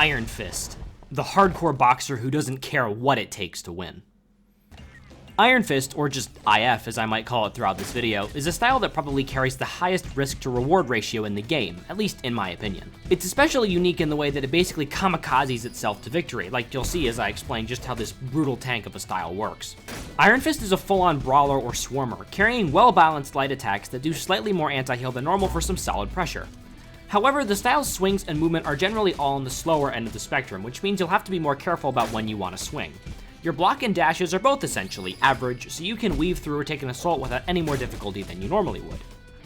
Iron Fist, the hardcore boxer who doesn't care what it takes to win. Iron Fist, or just IF as I might call it throughout this video, is a style that probably carries the highest risk to reward ratio in the game, at least in my opinion. It's especially unique in the way that it basically kamikazes itself to victory, like you'll see as I explain just how this brutal tank of a style works. Iron Fist is a full-on brawler or swarmer, carrying well-balanced light attacks that do slightly more anti-heal than normal for some solid pressure. However, the style's swings and movement are generally all on the slower end of the spectrum, which means you'll have to be more careful about when you want to swing. Your block and dashes are both essentially average, so you can weave through or take an assault without any more difficulty than you normally would.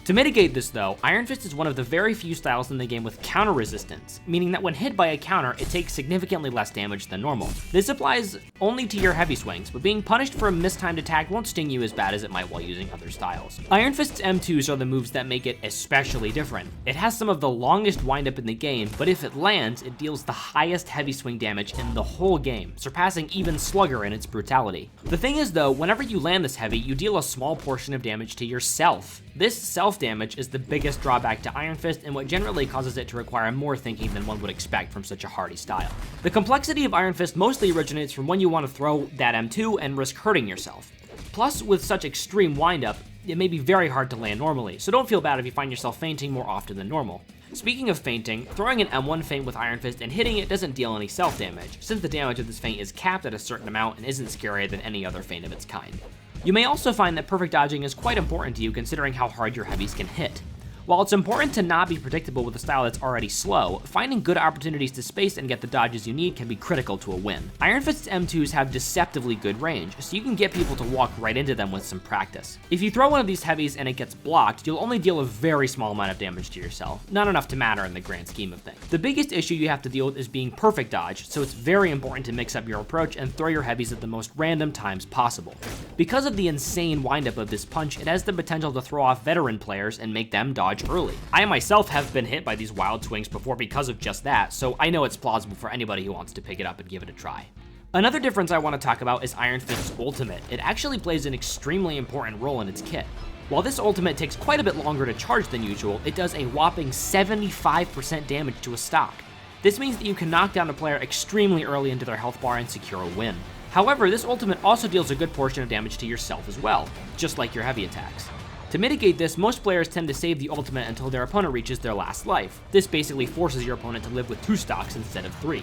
To mitigate this though, Iron Fist is one of the very few styles in the game with counter resistance, meaning that when hit by a counter, it takes significantly less damage than normal. This applies only to your heavy swings, but being punished for a mistimed attack won't sting you as bad as it might while using other styles. Iron Fist's M2s are the moves that make it especially different. It has some of the longest windup in the game, but if it lands, it deals the highest heavy swing damage in the whole game, surpassing even Slugger in its brutality. The thing is though, whenever you land this heavy, you deal a small portion of damage to yourself. This self-damage is the biggest drawback to Iron Fist and what generally causes it to require more thinking than one would expect from such a hardy style. The complexity of Iron Fist mostly originates from when you want to throw that M2 and risk hurting yourself. Plus, with such extreme windup, it may be very hard to land normally, so don't feel bad if you find yourself feinting more often than normal. Speaking of feinting, throwing an M1 feint with Iron Fist and hitting it doesn't deal any self-damage, since the damage of this feint is capped at a certain amount and isn't scarier than any other feint of its kind. You may also find that perfect dodging is quite important to you considering how hard your heavies can hit. While it's important to not be predictable with a style that's already slow, finding good opportunities to space and get the dodges you need can be critical to a win. Iron Fist's M2s have deceptively good range, so you can get people to walk right into them with some practice. If you throw one of these heavies and it gets blocked, you'll only deal a very small amount of damage to yourself, not enough to matter in the grand scheme of things. The biggest issue you have to deal with is being perfect dodge, so it's very important to mix up your approach and throw your heavies at the most random times possible. Because of the insane windup of this punch, it has the potential to throw off veteran players and make them dodge early. I myself have been hit by these wild swings before because of just that, so I know it's plausible for anybody who wants to pick it up and give it a try. Another difference I want to talk about is Iron Fist's ultimate. It actually plays an extremely important role in its kit. While this ultimate takes quite a bit longer to charge than usual, it does a whopping 75% damage to a stock. This means that you can knock down a player extremely early into their health bar and secure a win. However, this ultimate also deals a good portion of damage to yourself as well, just like your heavy attacks. To mitigate this, most players tend to save the ultimate until their opponent reaches their last life. This basically forces your opponent to live with 2 stocks instead of 3.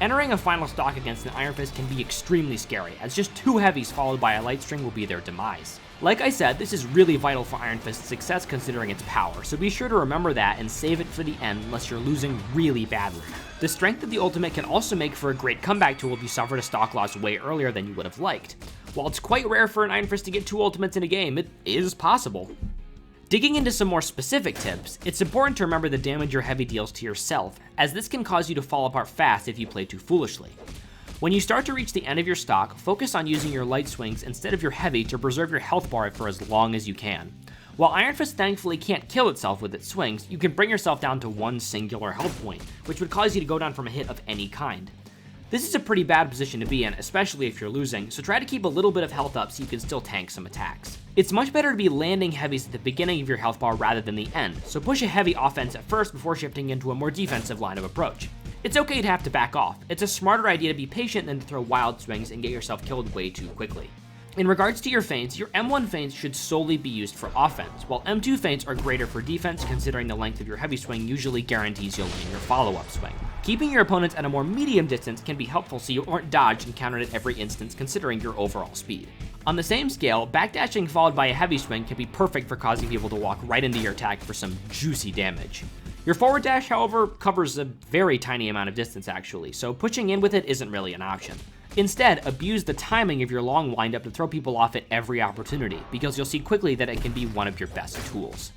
Entering a final stock against an Iron Fist can be extremely scary, as just 2 heavies followed by a light string will be their demise. Like I said, this is really vital for Iron Fist's success considering its power, so be sure to remember that and save it for the end unless you're losing really badly. The strength of the ultimate can also make for a great comeback tool if you suffered a stock loss way earlier than you would have liked. While it's quite rare for an Iron Fist to get 2 ultimates in a game, it is possible. Digging into some more specific tips, it's important to remember the damage your heavy deals to yourself, as this can cause you to fall apart fast if you play too foolishly. When you start to reach the end of your stock, focus on using your light swings instead of your heavy to preserve your health bar for as long as you can. While Iron Fist thankfully can't kill itself with its swings, you can bring yourself down to 1 singular health point, which would cause you to go down from a hit of any kind. This is a pretty bad position to be in, especially if you're losing, so try to keep a little bit of health up so you can still tank some attacks. It's much better to be landing heavies at the beginning of your health bar rather than the end, so push a heavy offense at first before shifting into a more defensive line of approach. It's okay to have to back off. It's a smarter idea to be patient than to throw wild swings and get yourself killed way too quickly. In regards to your feints, your M1 feints should solely be used for offense, while M2 feints are greater for defense considering the length of your heavy swing usually guarantees you'll land your follow-up swing. Keeping your opponents at a more medium distance can be helpful so you aren't dodged and countered at every instance considering your overall speed. On the same scale, backdashing followed by a heavy swing can be perfect for causing people to walk right into your attack for some juicy damage. Your forward dash, however, covers a very tiny amount of distance actually, so pushing in with it isn't really an option. Instead, abuse the timing of your long windup to throw people off at every opportunity, because you'll see quickly that it can be one of your best tools.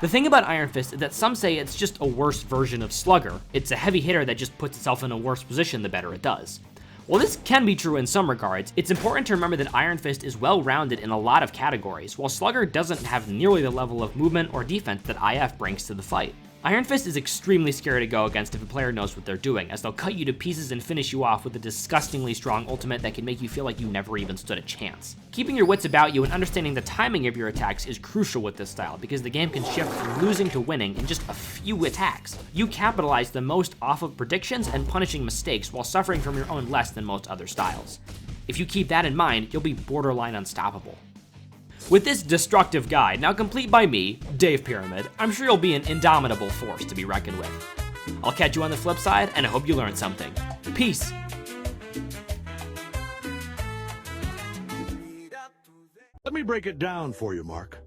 The thing about Iron Fist is that some say it's just a worse version of Slugger. It's a heavy hitter that just puts itself in a worse position the better it does. While this can be true in some regards, it's important to remember that Iron Fist is well-rounded in a lot of categories, while Slugger doesn't have nearly the level of movement or defense that IF brings to the fight. Iron Fist is extremely scary to go against if a player knows what they're doing, as they'll cut you to pieces and finish you off with a disgustingly strong ultimate that can make you feel like you never even stood a chance. Keeping your wits about you and understanding the timing of your attacks is crucial with this style, because the game can shift from losing to winning in just a few attacks. You capitalize the most off of predictions and punishing mistakes while suffering from your own less than most other styles. If you keep that in mind, you'll be borderline unstoppable. With this destructive guide, now complete by me, Dave Pyramid, I'm sure you'll be an indomitable force to be reckoned with. I'll catch you on the flip side, and I hope you learned something. Peace! Let me break it down for you, Mark.